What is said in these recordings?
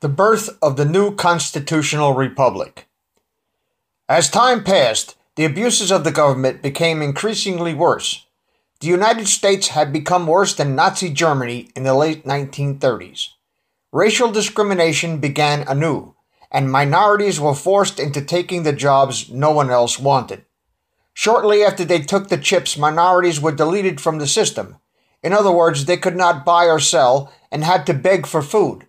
The birth of the new constitutional republic. As time passed, the abuses of the government became increasingly worse. The United States had become worse than Nazi Germany in the late 1930s. Racial discrimination began anew, and minorities were forced into taking the jobs no one else wanted. Shortly after they took the chips, minorities were deleted from the system. In other words, they could not buy or sell and had to beg for food.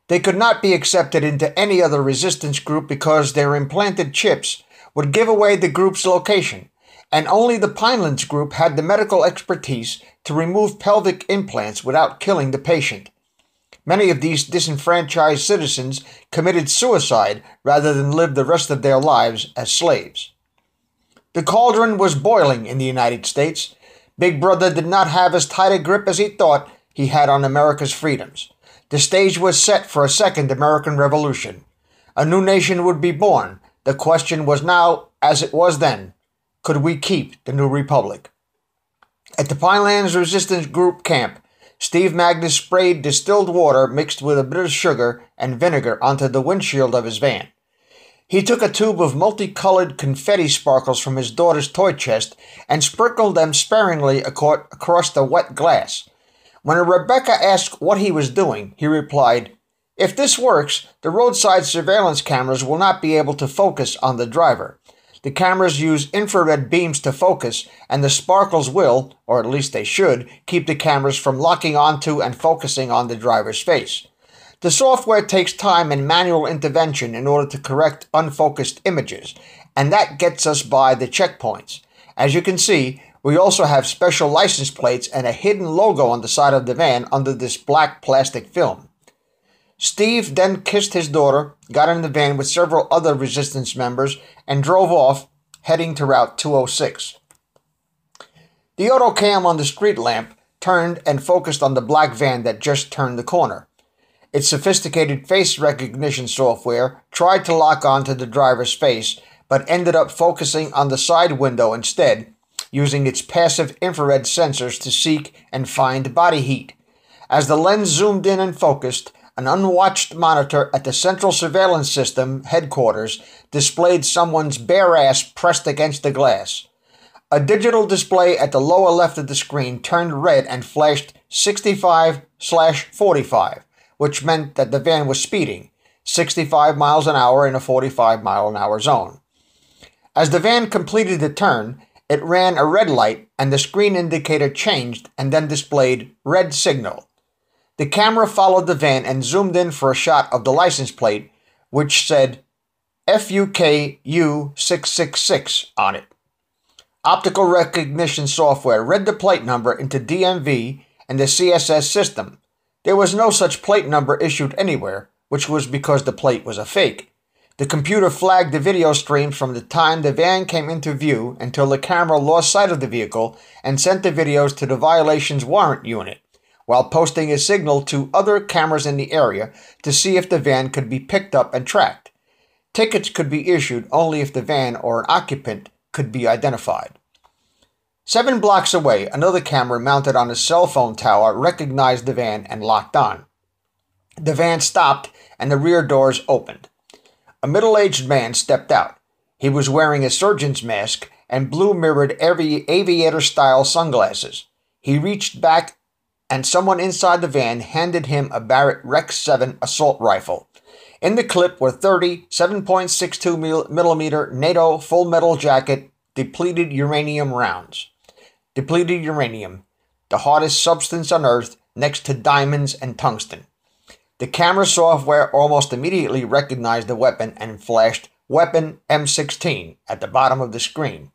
They could not be accepted into any other resistance group because their implanted chips would give away the group's location, and only the Pinelands group had the medical expertise to remove pelvic implants without killing the patient. Many of these disenfranchised citizens committed suicide rather than live the rest of their lives as slaves. The cauldron was boiling in the United States. Big Brother did not have as tight a grip as he thought he had on America's freedoms. The stage was set for a second American Revolution. A new nation would be born. The question was now, as it was then, could we keep the new republic? At the Pinelands Resistance Group camp, Steve Magnus sprayed distilled water mixed with a bit of sugar and vinegar onto the windshield of his van. He took a tube of multicolored confetti sparkles from his daughter's toy chest and sprinkled them sparingly across the wet glass. When Rebecca asked what he was doing, he replied, "If this works, the roadside surveillance cameras will not be able to focus on the driver. The cameras use infrared beams to focus, and the sparkles will, or at least they should, keep the cameras from locking onto and focusing on the driver's face. The software takes time and manual intervention in order to correct unfocused images, and that gets us by the checkpoints. As you can see, we also have special license plates and a hidden logo on the side of the van under this black plastic film." Steve then kissed his daughter, got in the van with several other resistance members, and drove off, heading to Route 206. The autocam on the street lamp turned and focused on the black van that just turned the corner. Its sophisticated face recognition software tried to lock onto the driver's face, but ended up focusing on the side window instead, using its passive infrared sensors to seek and find body heat. As the lens zoomed in and focused, an unwatched monitor at the Central Surveillance System headquarters displayed someone's bare ass pressed against the glass. A digital display at the lower left of the screen turned red and flashed 65/45, which meant that the van was speeding, 65 miles an hour in a 45-mile-an-hour zone. As the van completed the turn, it ran a red light and the screen indicator changed and then displayed red signal. The camera followed the van and zoomed in for a shot of the license plate, which said FUKU666 on it. Optical recognition software read the plate number into DMV and the CSS system. There was no such plate number issued anywhere, which was because the plate was a fake. The computer flagged the video streams from the time the van came into view until the camera lost sight of the vehicle and sent the videos to the violations warrant unit, while posting a signal to other cameras in the area to see if the van could be picked up and tracked. Tickets could be issued only if the van or an occupant could be identified. 7 blocks away, another camera mounted on a cell phone tower recognized the van and locked on. The van stopped and the rear doors opened. A middle-aged man stepped out. He was wearing a surgeon's mask and blue-mirrored aviator-style sunglasses. He reached back and someone inside the van handed him a Barrett Rec 7 assault rifle. In the clip were 30 7.62mm NATO full metal jacket depleted uranium rounds. Depleted uranium, the hardest substance on Earth next to diamonds and tungsten. The camera software almost immediately recognized the weapon and flashed Weapon M16 at the bottom of the screen.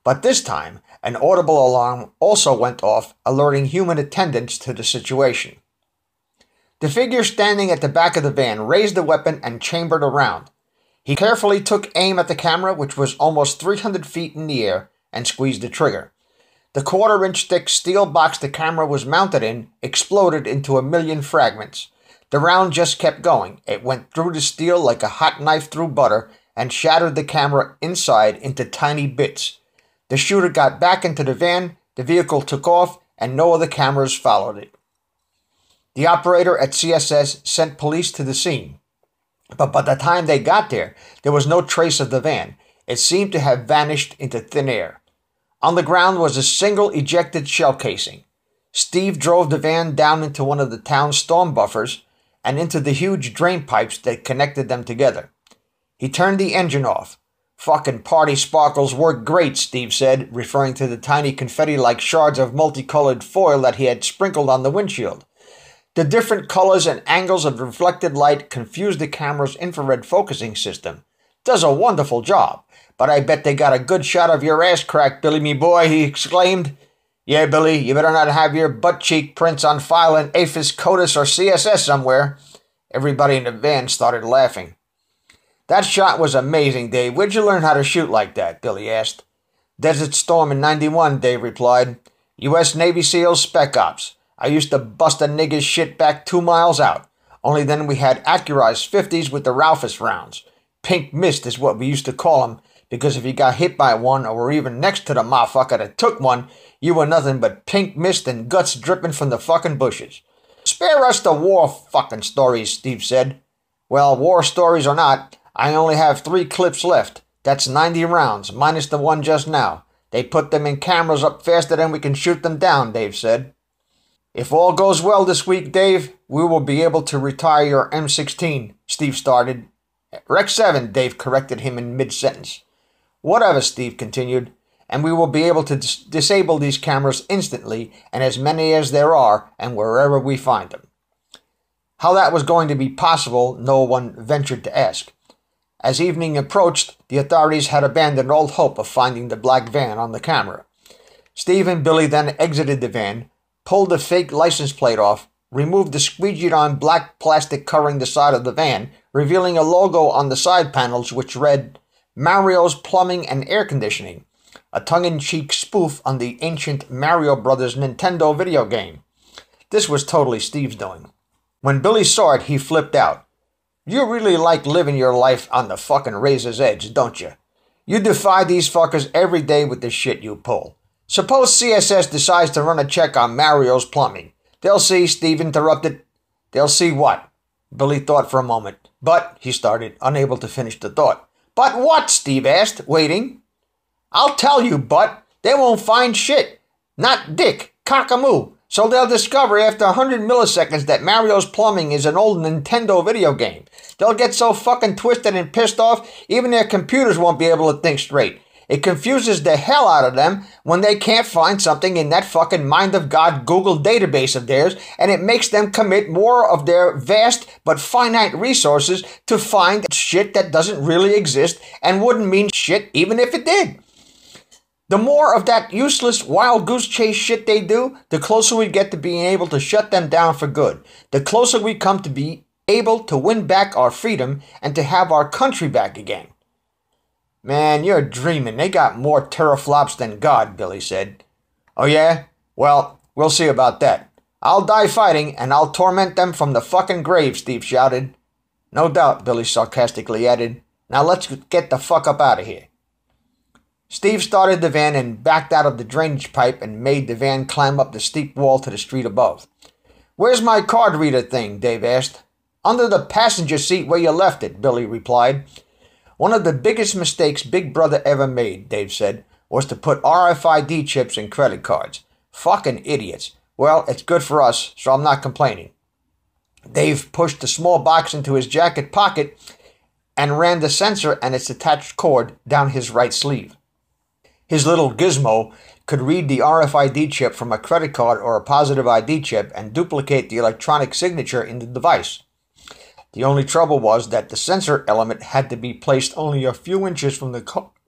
But this time, an audible alarm also went off, alerting human attendants to the situation. The figure standing at the back of the van raised the weapon and chambered around. He carefully took aim at the camera, which was almost 300 feet in the air, and squeezed the trigger. The quarter-inch thick steel box the camera was mounted in exploded into a million fragments. The round just kept going. It went through the steel like a hot knife through butter and shattered the camera inside into tiny bits. The shooter got back into the van, the vehicle took off, and no other cameras followed it. The operator at CSS sent police to the scene. But by the time they got there, there was no trace of the van. It seemed to have vanished into thin air. On the ground was a single ejected shell casing. Steve drove the van down into one of the town's storm buffers and into the huge drain pipes that connected them together. He turned the engine off. "Fucking party sparkles work great," Steve said, referring to the tiny confetti-like shards of multicolored foil that he had sprinkled on the windshield. The different colors and angles of reflected light confused the camera's infrared focusing system. "Does a wonderful job. But I bet they got a good shot of your ass crack, Billy, me boy," he exclaimed. "Yeah, Billy, you better not have your butt cheek prints on file in APHIS, CODIS, or CSS somewhere." Everybody in the van started laughing. "That shot was amazing, Dave. Where'd you learn how to shoot like that?" Billy asked. "Desert Storm in '91, Dave replied. "U.S. Navy SEALs Spec Ops. I used to bust a nigger's shit back 2 miles out. Only then we had Accurized 50s with the Ralphus rounds. Pink mist is what we used to call them, because if you got hit by one or were even next to the motherfucker that took one, you were nothing but pink mist and guts dripping from the fucking bushes." "Spare us the war fucking stories," Steve said. "Well, war stories or not, I only have 3 clips left. That's 90 rounds, minus the one just now. They put them in cameras up faster than we can shoot them down," Dave said. "If all goes well this week, Dave, we will be able to retire your M16, Steve started. "Rec 7, Dave corrected him in mid-sentence. "Whatever," Steve continued, "and we will be able to disable these cameras instantly, and as many as there are, and wherever we find them." How that was going to be possible, no one ventured to ask. As evening approached, the authorities had abandoned all hope of finding the black van on the camera. Steve and Billy then exited the van, pulled the fake license plate off, removed the squeegeed-on black plastic covering the side of the van, revealing a logo on the side panels which read, "Mario's Plumbing and Air Conditioning," a tongue-in-cheek spoof on the ancient Mario Brothers Nintendo video game. This was totally Steve's doing. When Billy saw it, he flipped out. "You really like living your life on the fucking razor's edge, don't you? You defy these fuckers every day with the shit you pull. Suppose CSS decides to run a check on Mario's Plumbing. They'll see," Steve interrupted. "They'll see what?" Billy thought for a moment. "But," he started, unable to finish the thought. "But what?" Steve asked, waiting. "I'll tell you, but they won't find shit. Not dick, cockamoo. So they'll discover after 100 milliseconds that Mario's Plumbing is an old Nintendo video game. They'll get so fucking twisted and pissed off, even their computers won't be able to think straight. It confuses the hell out of them when they can't find something in that fucking Mind of God Google database of theirs, and it makes them commit more of their vast but finite resources to find shit that doesn't really exist and wouldn't mean shit even if it did. The more of that useless wild goose chase shit they do, the closer we get to being able to shut them down for good. The closer we come to be able to win back our freedom and to have our country back again." "Man, you're dreaming. They got more teraflops than God," Billy said. "Oh yeah? Well, we'll see about that. I'll die fighting, and I'll torment them from the fucking grave," Steve shouted. "No doubt," Billy sarcastically added. "Now let's get the fuck up out of here." Steve started the van and backed out of the drainage pipe and made the van climb up the steep wall to the street above. "Where's my card reader thing?" Dave asked. "Under the passenger seat where you left it," Billy replied. "One of the biggest mistakes Big Brother ever made," Dave said, "was to put RFID chips in credit cards. Fucking idiots. Well, it's good for us, so I'm not complaining." Dave pushed the small box into his jacket pocket and ran the sensor and its attached cord down his right sleeve. His little gizmo could read the RFID chip from a credit card or a positive ID chip and duplicate the electronic signature in the device. The only trouble was that the sensor element had to be placed only a few inches from the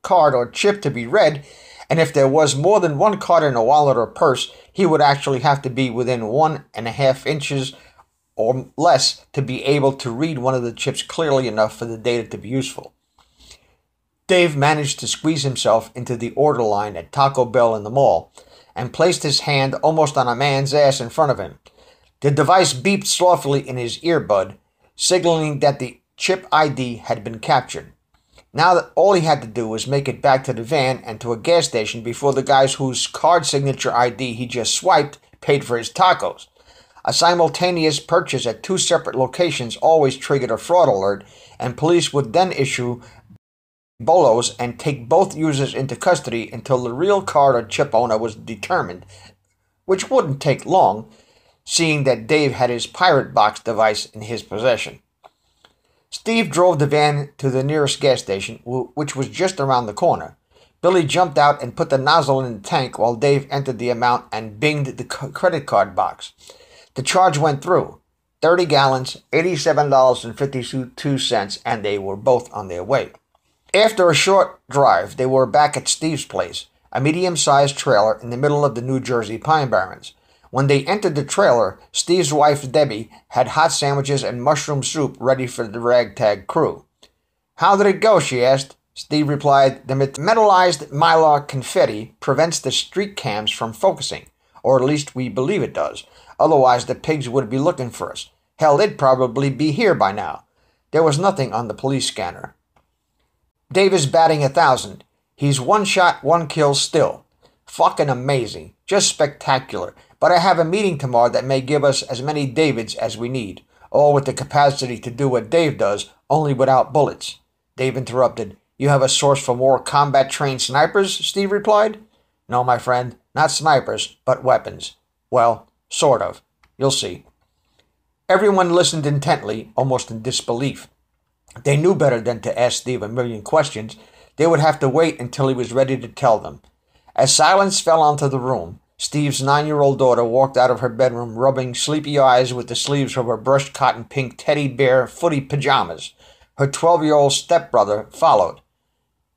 card or chip to be read, and if there was more than one card in a wallet or purse, he would actually have to be within 1.5 inches or less to be able to read one of the chips clearly enough for the data to be useful. Dave managed to squeeze himself into the order line at Taco Bell in the mall and placed his hand almost on a man's ass in front of him. The device beeped softly in his earbud, signaling that the chip ID had been captured. Now that all he had to do was make it back to the van and to a gas station before the guys whose card signature ID he just swiped paid for his tacos. A simultaneous purchase at two separate locations always triggered a fraud alert, and police would then issue bolos and take both users into custody until the real card or chip owner was determined, which wouldn't take long, seeing that Dave had his pirate box device in his possession. Steve drove the van to the nearest gas station, which was just around the corner. Billy jumped out and put the nozzle in the tank while Dave entered the amount and binged the credit card box. The charge went through. 30 gallons, $87.52, and they were both on their way. After a short drive, they were back at Steve's place, a medium-sized trailer in the middle of the New Jersey Pine Barrens. When they entered the trailer, Steve's wife, Debbie, had hot sandwiches and mushroom soup ready for the ragtag crew. "How did it go?" she asked. Steve replied, "The metallized mylar confetti prevents the street cams from focusing, or at least we believe it does. Otherwise, the pigs would be looking for us. Hell, they'd probably be here by now." There was nothing on the police scanner. "Dave is batting 1,000. He's 1 shot, 1 kill still. Fucking amazing. Just spectacular. But I have a meeting tomorrow that may give us as many Davids as we need, all with the capacity to do what Dave does, only without bullets." Dave interrupted. "You have a source for more combat-trained snipers?" Steve replied. "No, my friend, not snipers, but weapons. Well, sort of. You'll see." Everyone listened intently, almost in disbelief. They knew better than to ask Steve a million questions. They would have to wait until he was ready to tell them. As silence fell onto the room, Steve's 9-year-old daughter walked out of her bedroom, rubbing sleepy eyes with the sleeves of her brushed cotton pink teddy bear footy pajamas. Her 12-year-old stepbrother followed.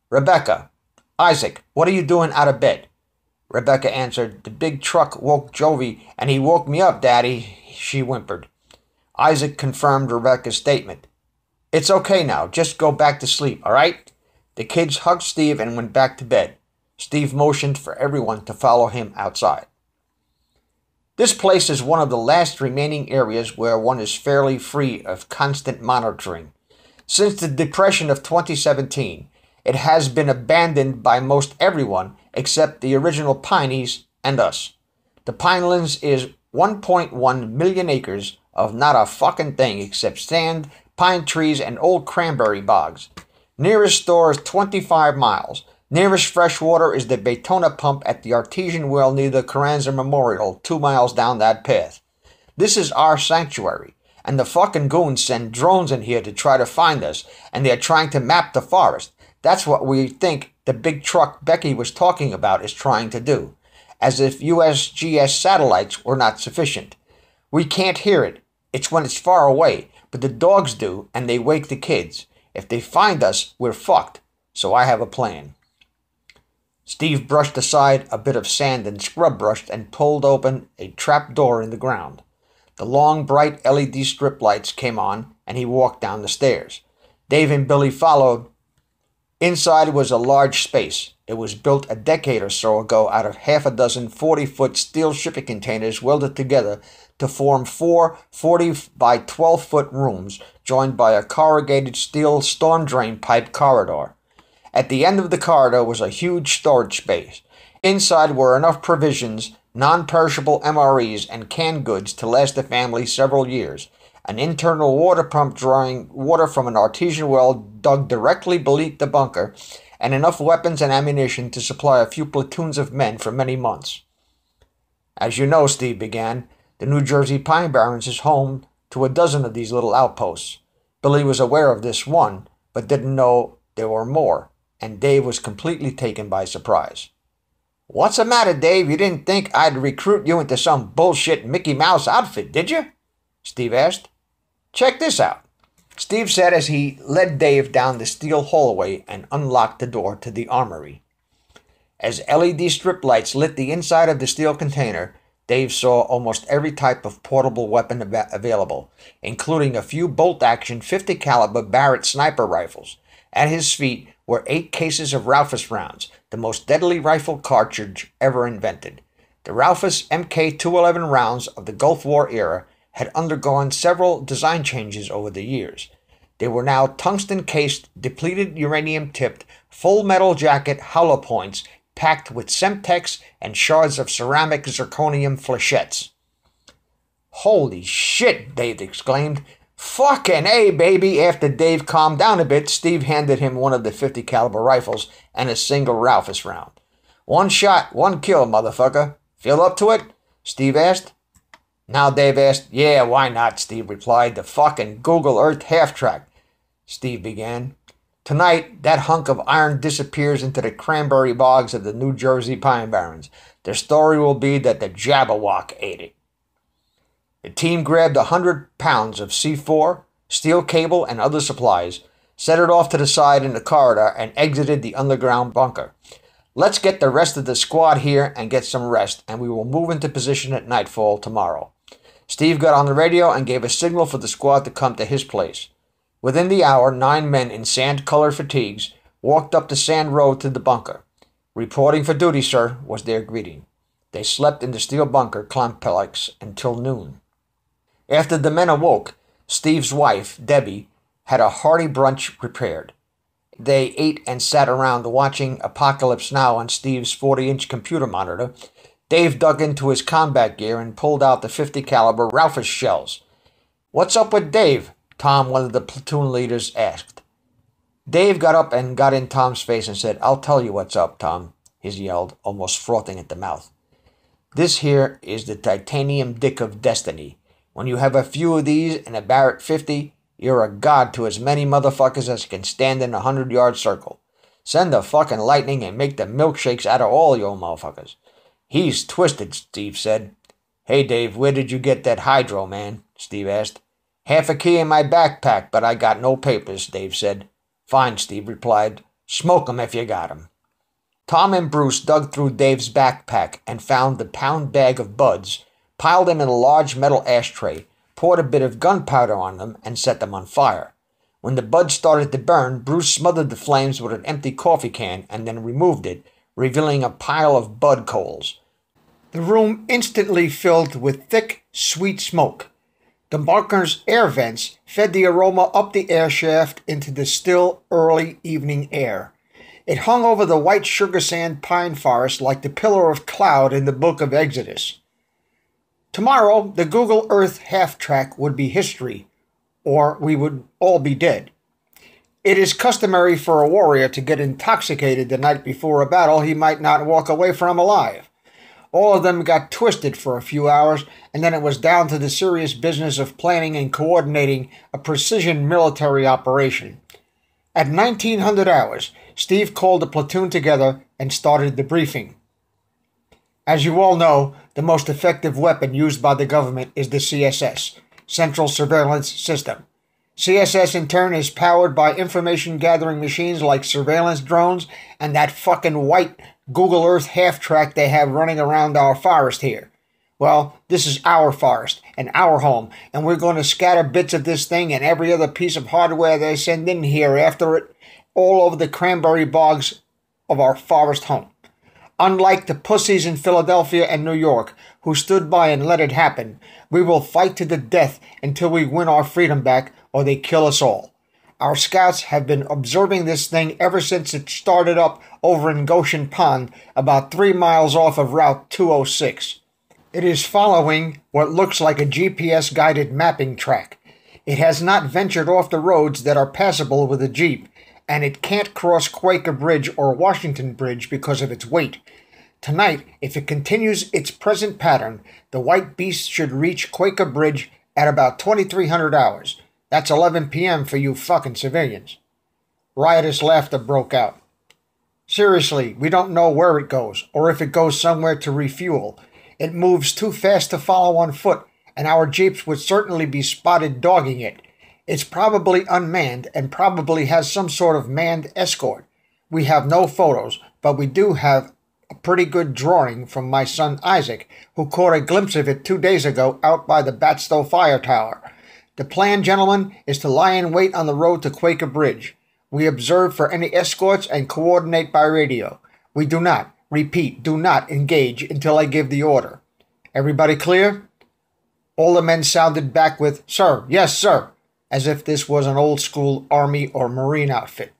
"Rebecca, Isaac, what are you doing out of bed?" Rebecca answered, "The big truck woke Jovi, and he woke me up, Daddy," she whimpered. Isaac confirmed Rebecca's statement. "It's okay now. Just go back to sleep, all right?" The kids hugged Steve and went back to bed. Steve motioned for everyone to follow him outside. This place is one of the last remaining areas where one is fairly free of constant monitoring. Since the Depression of 2017, it has been abandoned by most everyone except the original Pineys and us. The Pinelands is 1.1 million acres of not a fucking thing except sand, pine trees, and old cranberry bogs. Nearest store is 25 miles. Nearest fresh water is the Baytona pump at the artesian well near the Carranza Memorial, 2 miles down that path. This is our sanctuary, and the fucking goons send drones in here to try to find us, and they're trying to map the forest. That's what we think the big truck Becky was talking about is trying to do, as if USGS satellites were not sufficient. We can't hear it. It's when it's far away, but the dogs do, and they wake the kids. If they find us, we're fucked, so I have a plan." Steve brushed aside a bit of sand and scrub brushed and pulled open a trap door in the ground. The long, bright LED strip lights came on, and he walked down the stairs. Dave and Billy followed. Inside was a large space. It was built a decade or so ago out of half a dozen 40-foot steel shipping containers welded together to form 4 40 by 12-foot rooms joined by a corrugated steel storm drain pipe corridor. At the end of the corridor was a huge storage space. Inside were enough provisions, non-perishable MREs, and canned goods to last the family several years. An internal water pump drawing water from an artesian well dug directly beneath the bunker, and enough weapons and ammunition to supply a few platoons of men for many months. "As you know," Steve began, "the New Jersey Pine Barrens is home to a dozen of these little outposts. Billy was aware of this one, but didn't know there were more, and Dave was completely taken by surprise. "What's the matter, Dave? You didn't think I'd recruit you into some bullshit Mickey Mouse outfit, did you?" Steve asked. "Check this out," Steve said as he led Dave down the steel hallway and unlocked the door to the armory. As LED strip lights lit the inside of the steel container, Dave saw almost every type of portable weapon available, including a few bolt-action 50 caliber Barrett sniper rifles. At his feet were 8 cases of Raufoss rounds, the most deadly rifle cartridge ever invented. The Raufoss MK211 rounds of the Gulf War era had undergone several design changes over the years. They were now tungsten-cased, depleted uranium-tipped, full metal jacket hollow points packed with Semtex and shards of ceramic zirconium flechettes. "Holy shit," Dave exclaimed. "Fucking A, baby." After Dave calmed down a bit, Steve handed him one of the 50 caliber rifles and a single Ralphus round. "One shot, one kill, motherfucker. Feel up to it?" Steve asked. Now Dave asked. "Yeah, why not?" Steve replied. "The fucking Google Earth half-track," Steve began. "Tonight, that hunk of iron disappears into the cranberry bogs of the New Jersey Pine Barrens. The story will be that the Jabberwock ate it." The team grabbed 100 pounds of C4, steel cable, and other supplies, set it off to the side in the corridor, and exited the underground bunker. "Let's get the rest of the squad here and get some rest, and we will move into position at nightfall tomorrow." Steve got on the radio and gave a signal for the squad to come to his place. Within the hour, 9 men in sand-colored fatigues walked up the sand road to the bunker. "Reporting for duty, sir," was their greeting. They slept in the steel bunker complex until noon. After the men awoke, Steve's wife, Debbie, had a hearty brunch prepared. They ate and sat around watching Apocalypse Now on Steve's 40-inch computer monitor. Dave dug into his combat gear and pulled out the 50 caliber Ralphus shells. "What's up with Dave?" Tom, one of the platoon leaders, asked. Dave got up and got in Tom's face and said, "I'll tell you what's up, Tom," he yelled, almost frothing at the mouth. "This here is the titanium dick of destiny. When you have a few of these and a Barrett 50, you're a god to as many motherfuckers as can stand in a 100-yard circle. Send the fucking lightning and make the milkshakes out of all your motherfuckers." "He's twisted," Steve said. "Hey, Dave, where did you get that hydro, man?" Steve asked. "Half a key in my backpack, but I got no papers," Dave said. "Fine," Steve replied. "Smoke 'em if you got 'em." Tom and Bruce dug through Dave's backpack and found the pound bag of buds, piled them in a large metal ashtray, poured a bit of gunpowder on them, and set them on fire. When the buds started to burn, Bruce smothered the flames with an empty coffee can and then removed it, revealing a pile of bud coals. The room instantly filled with thick, sweet smoke. The bunker's air vents fed the aroma up the air shaft into the still, early evening air. It hung over the white sugar sand pine forest like the pillar of cloud in the book of Exodus. Tomorrow, the Google Earth half-track would be history, or we would all be dead. It is customary for a warrior to get intoxicated the night before a battle he might not walk away from alive. All of them got twisted for a few hours, and then it was down to the serious business of planning and coordinating a precision military operation. At 1900 hours, Steve called the platoon together and started the briefing. As you all know, the most effective weapon used by the government is the CSS, Central Surveillance System. CSS in turn is powered by information gathering machines like surveillance drones and that fucking white Google Earth half-track they have running around our forest here. Well, this is our forest and our home, and we're going to scatter bits of this thing and every other piece of hardware they send in here after it all over the cranberry bogs of our forest home. Unlike the pussies in Philadelphia and New York who stood by and let it happen, we will fight to the death until we win our freedom back or they kill us all. Our scouts have been observing this thing ever since it started up over in Goshen Pond, about 3 miles off of Route 206. It is following what looks like a GPS-guided mapping track. It has not ventured off the roads that are passable with a Jeep, and it can't cross Quaker Bridge or Washington Bridge because of its weight. Tonight, if it continues its present pattern, the white beast should reach Quaker Bridge at about 2300 hours. That's 11 p.m. for you fucking civilians. Riotous laughter broke out. Seriously, we don't know where it goes, or if it goes somewhere to refuel. It moves too fast to follow on foot, and our jeeps would certainly be spotted dogging it. It's probably unmanned and probably has some sort of manned escort. We have no photos, but we do have a pretty good drawing from my son Isaac, who caught a glimpse of it 2 days ago out by the Batstow Fire Tower. The plan, gentlemen, is to lie in wait on the road to Quaker Bridge. We observe for any escorts and coordinate by radio. We do not, repeat, do not engage until I give the order. Everybody clear? All the men sounded back with, "Sir, yes, sir," as if this was an old-school Army or Marine outfit.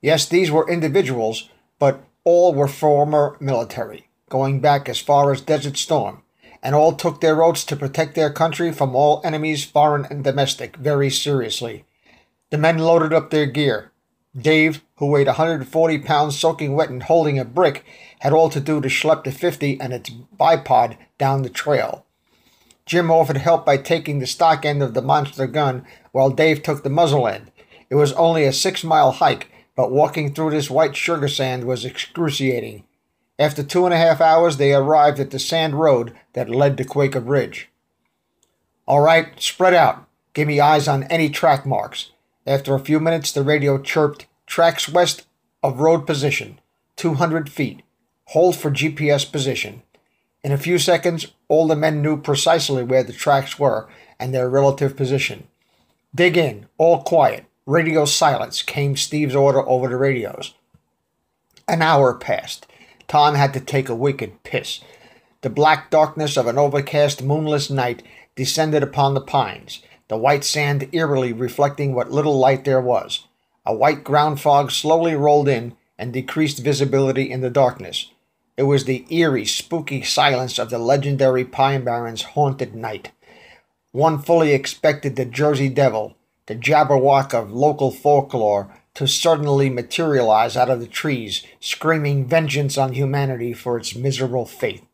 Yes, these were individuals, but all were former military, going back as far as Desert Storm, and all took their oaths to protect their country from all enemies, foreign and domestic, very seriously. The men loaded up their gear. Dave, who weighed 140 pounds soaking wet and holding a brick, had all to do to schlep the 50 and its bipod down the trail. Jim offered help by taking the stock end of the monster gun, while Dave took the muzzle end. It was only a 6-mile hike, but walking through this white sugar sand was excruciating. After 2.5 hours, they arrived at the sand road that led to Quaker Bridge. "All right, spread out. Give me eyes on any track marks." After a few minutes, the radio chirped, "Tracks west of road position, 200 feet. Hold for GPS position." In a few seconds, all the men knew precisely where the tracks were and their relative position. "Dig in, all quiet. Radio silence," came Steve's order over the radios. An hour passed. Tom had to take a wicked piss. The black darkness of an overcast, moonless night descended upon the pines, the white sand eerily reflecting what little light there was. A white ground fog slowly rolled in and decreased visibility in the darkness. It was the eerie, spooky silence of the legendary Pine Barrens' haunted night. One fully expected the Jersey Devil, the Jabberwock of local folklore, to suddenly materialize out of the trees, screaming vengeance on humanity for its miserable fate.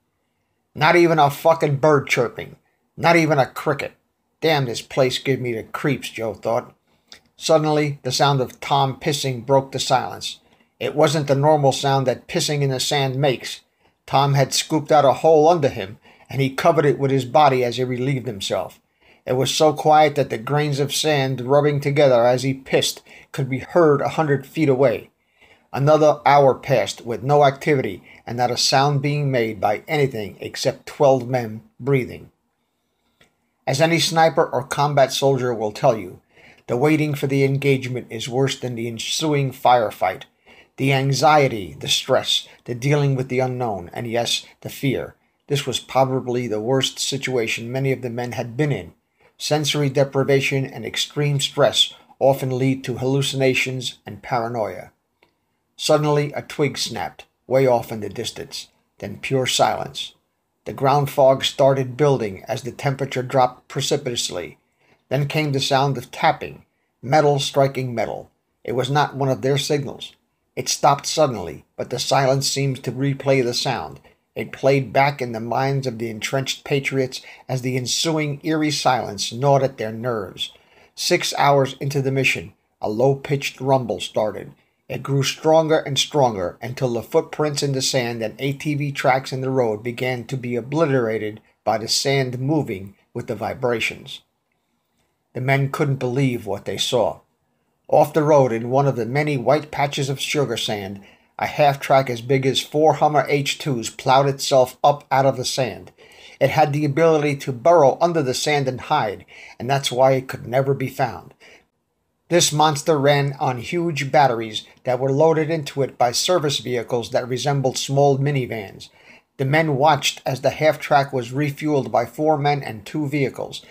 Not even a fucking bird chirping. Not even a cricket. Damn, this place gives me the creeps, Joe thought. Suddenly, the sound of Tom pissing broke the silence. It wasn't the normal sound that pissing in the sand makes. Tom had scooped out a hole under him, and he covered it with his body as he relieved himself. It was so quiet that the grains of sand rubbing together as he pissed could be heard 100 feet away. Another hour passed with no activity and not a sound being made by anything except 12 men breathing. As any sniper or combat soldier will tell you, the waiting for the engagement is worse than the ensuing firefight. The anxiety, the stress, the dealing with the unknown, and yes, the fear. This was probably the worst situation many of the men had been in. Sensory deprivation and extreme stress often lead to hallucinations and paranoia. Suddenly, a twig snapped, way off in the distance, then pure silence. The ground fog started building as the temperature dropped precipitously. Then came the sound of tapping, metal striking metal. It was not one of their signals. It stopped suddenly, but the silence seemed to replay the sound. It played back in the minds of the entrenched patriots as the ensuing eerie silence gnawed at their nerves. 6 hours into the mission, a low-pitched rumble started. It grew stronger and stronger until the footprints in the sand and ATV tracks in the road began to be obliterated by the sand moving with the vibrations. The men couldn't believe what they saw. Off the road, in one of the many white patches of sugar sand, a half-track as big as 4 Hummer H2s plowed itself up out of the sand. It had the ability to burrow under the sand and hide, and that's why it could never be found. This monster ran on huge batteries that were loaded into it by service vehicles that resembled small minivans. The men watched as the half-track was refueled by 4 men and 2 vehicles.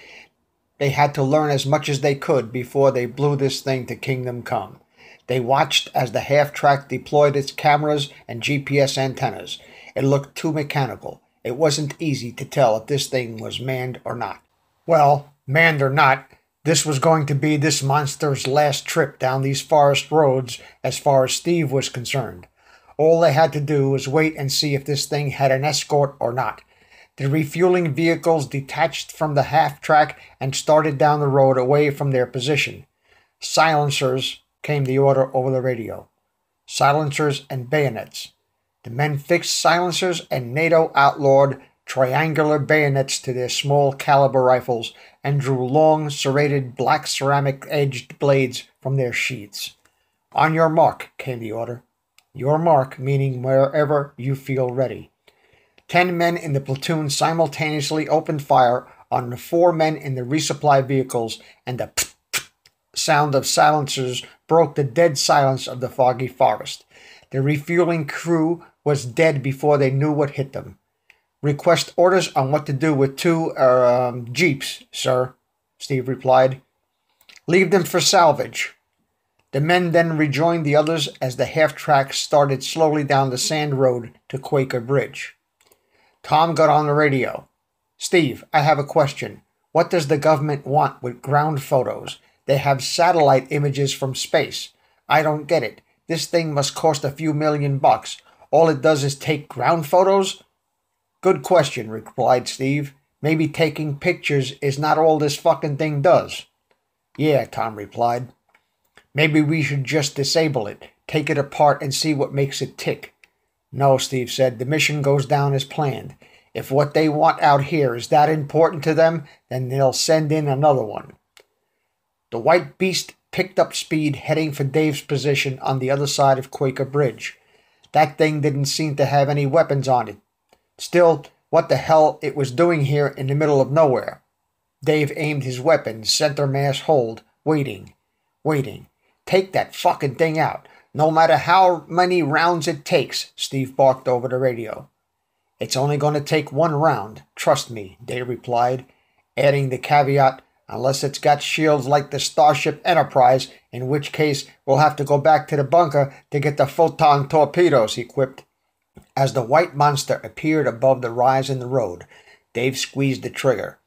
They had to learn as much as they could before they blew this thing to kingdom come. They watched as the half-track deployed its cameras and GPS antennas. It looked too mechanical. It wasn't easy to tell if this thing was manned or not. Well, manned or not, this was going to be this monster's last trip down these forest roads as far as Steve was concerned. All they had to do was wait and see if this thing had an escort or not. The refueling vehicles detached from the half-track and started down the road away from their position. Silencers, came the order over the radio. Silencers and bayonets. The men fixed silencers and NATO outlawed triangular bayonets to their small caliber rifles and drew long, serrated, black ceramic-edged blades from their sheaths. On your mark, came the order. Your mark, meaning wherever you feel ready. 10 men in the platoon simultaneously opened fire on the 4 men in the resupply vehicles, and the sound of silencers broke the dead silence of the foggy forest. The refueling crew was dead before they knew what hit them. Request orders on what to do with 2 jeeps, sir, Steve replied. Leave them for salvage. The men then rejoined the others as the half-track started slowly down the sand road to Quaker Bridge. Tom got on the radio. Steve, I have a question. What does the government want with ground photos? They have satellite images from space. I don't get it. This thing must cost a few $1,000,000. All it does is take ground photos? Good question, replied Steve. Maybe taking pictures is not all this fucking thing does. Yeah, Tom replied. Maybe we should just disable it, take it apart and see what makes it tick. No, Steve said, the mission goes down as planned. If what they want out here is that important to them, then they'll send in another one. The white beast picked up speed, heading for Dave's position on the other side of Quaker Bridge. That thing didn't seem to have any weapons on it. Still, what the hell it was doing here in the middle of nowhere? Dave aimed his weapon, center mass hold, waiting. Take that fucking thing out. No matter how many rounds it takes, Steve barked over the radio. It's only going to take one round, trust me, Dave replied, adding the caveat, unless it's got shields like the Starship Enterprise, in which case we'll have to go back to the bunker to get the photon torpedoes, he quipped. As the white monster appeared above the rise in the road, Dave squeezed the trigger.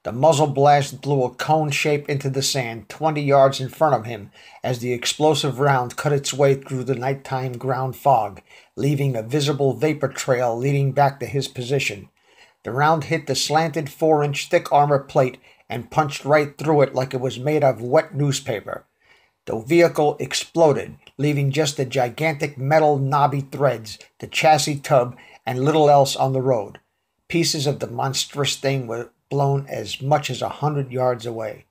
The muzzle blast blew a cone shape into the sand 20 yards in front of him as the explosive round cut its way through the nighttime ground fog, leaving a visible vapor trail leading back to his position. The round hit the slanted 4-inch thick armor plate and punched right through it like it was made of wet newspaper. The vehicle exploded, leaving just the gigantic metal knobby threads, the chassis tub, and little else on the road. Pieces of the monstrous thing were blown as much as 100 yards away.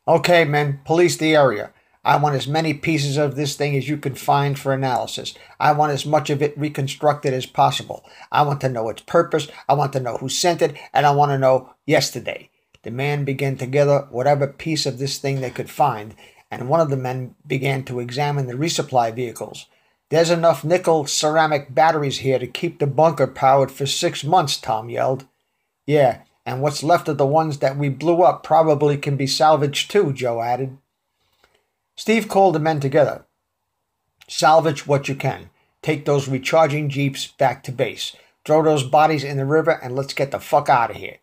Okay, men, police the area. I want as many pieces of this thing as you can find for analysis. I want as much of it reconstructed as possible. I want to know its purpose, I want to know who sent it, and I want to know yesterday. The men began to gather whatever piece of this thing they could find, and one of the men began to examine the resupply vehicles. There's enough nickel ceramic batteries here to keep the bunker powered for 6 months, Tom yelled. Yeah, and what's left of the ones that we blew up probably can be salvaged too, Joe added. Steve called the men together. Salvage what you can. Take those recharging jeeps back to base. Throw those bodies in the river and let's get the fuck out of here.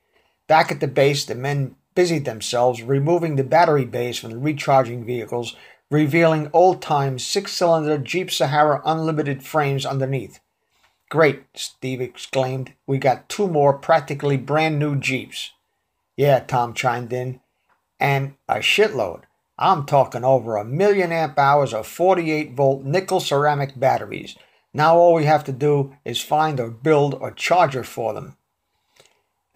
Back at the base, the men busied themselves removing the battery bays from the recharging vehicles, revealing old-time 6-cylinder Jeep Sahara Unlimited frames underneath. Great, Steve exclaimed. We got 2 more practically brand new Jeeps. Yeah, Tom chimed in. And a shitload. I'm talking over 1,000,000 amp hours of 48-volt nickel ceramic batteries. Now all we have to do is find or build a charger for them.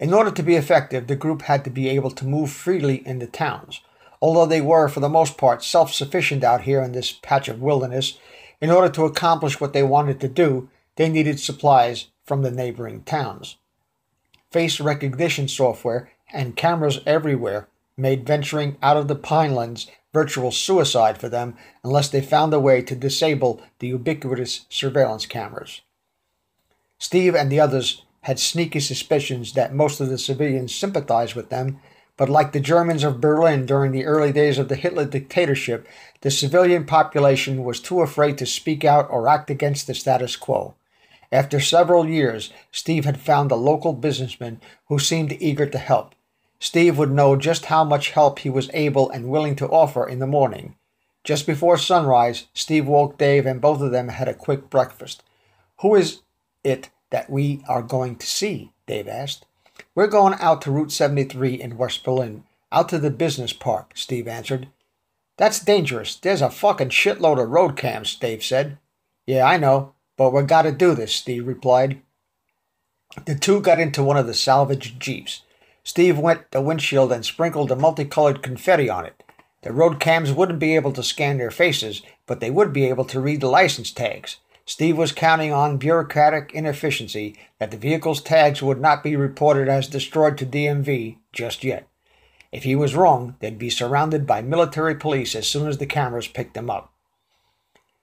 In order to be effective, the group had to be able to move freely in the towns. Although they were, for the most part, self-sufficient out here in this patch of wilderness, in order to accomplish what they wanted to do, they needed supplies from the neighboring towns. Face recognition software and cameras everywhere made venturing out of the Pinelands virtual suicide for them unless they found a way to disable the ubiquitous surveillance cameras. Steve and the others had sneaky suspicions that most of the civilians sympathized with them, but like the Germans of Berlin during the early days of the Hitler dictatorship, the civilian population was too afraid to speak out or act against the status quo. After several years, Steve had found a local businessman who seemed eager to help. Steve would know just how much help he was able and willing to offer in the morning. Just before sunrise, Steve woke Dave and both of them had a quick breakfast. Who is it that we are going to see? Dave asked. We're going out to Route 73 in West Berlin, out to the business park, Steve answered. That's dangerous. There's a fucking shitload of road cams, Dave said. Yeah, I know, but we gotta do this, Steve replied. The two got into one of the salvaged jeeps. Steve went to the windshield and sprinkled the multicolored confetti on it. The road cams wouldn't be able to scan their faces, but they would be able to read the license tags. Steve was counting on bureaucratic inefficiency that the vehicle's tags would not be reported as destroyed to DMV just yet. If he was wrong, they'd be surrounded by military police as soon as the cameras picked them up.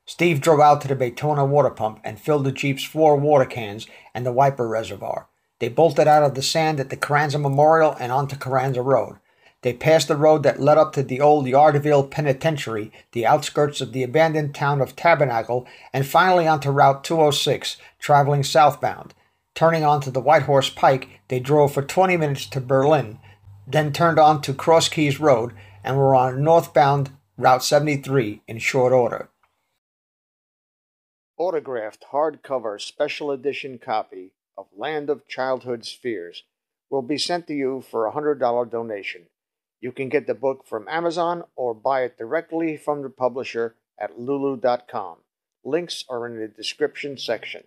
Steve drove out to the Baytona water pump and filled the Jeep's 4 water cans and the wiper reservoir. They bolted out of the sand at the Carranza Memorial and onto Carranza Road. They passed the road that led up to the old Yardville Penitentiary, the outskirts of the abandoned town of Tabernacle, and finally onto Route 206, traveling southbound. Turning onto the White Horse Pike, they drove for 20 minutes to Berlin, then turned on to Cross Keys Road and were on northbound Route 73 in short order. Autographed hardcover special edition copy of Land of Childhood's Fears will be sent to you for a $100 donation. You can get the book from Amazon or buy it directly from the publisher at lulu.com. Links are in the description section.